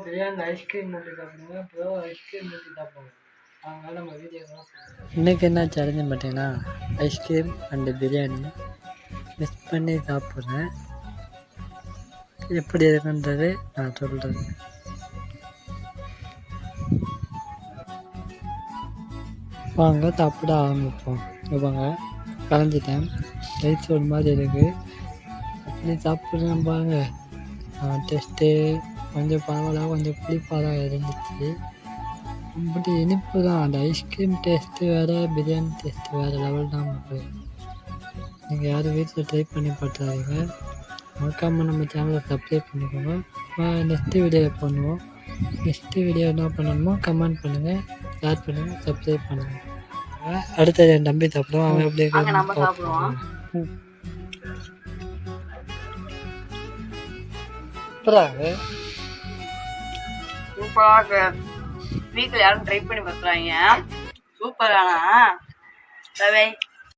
Biryani ice cream ஊற்றி சாப்பிடுங்க, bro ice cream ஊற்றி சாப்பிடுங்க. அதனால நம்ம வீடியோலாம் இன்றைக்கி என்ன சேலஞ்சு பார்த்தீங்கன்னா ஐஸ்கிரீம் அண்டு பிரியாணி மிக்ஸ் பண்ணி சாப்பிட்றேன். எப்படி இருக்குன்றது நான் சொல்கிறேன். வாங்க சாப்பிட ஆரம்பிப்போம். இவங்க கலந்துட்டேன், ரைஸ் ஒரு மாதிரி இருக்குது. அப்படி சாப்பிட்றேன் பாருங்க. டேஸ்ட்டு கொஞ்சம் பரவாயில்ல, கொஞ்சம் புளிப்பாக தான் இருந்துச்சு. அப்படி இனிப்பு தான். அந்த ஐஸ்கிரீம் டேஸ்ட்டு வேறு, பிரியாணி டேஸ்ட்டு வேறு லெவல் தான் இருக்குது. நீங்கள் யாரும் வீட்டில் ட்ரை பண்ணி பார்த்துறாதீங்க. மறக்காமல் நம்ம சேனலை சப்ஸ்கிரைப் பண்ணிக்கோங்க. நெக்ஸ்ட்டு வீடியோவில் பண்ணுவோம். நெக்ஸ்ட்டு வீடியோ என்ன பண்ணணுமோ கமெண்ட் பண்ணுங்கள், ஷேர் பண்ணுங்கள், சப்ஸ்கிரைப் பண்ணுங்கள். அடுத்தது என் தம்பி சாப்பிடுவோம். அவன் எப்படி சாப்பிடுவான். சூப்பராக வீட்டில் யாரும் ட்ரை பண்ணி பார்க்குறாங்க. சூப்பரானா? பை.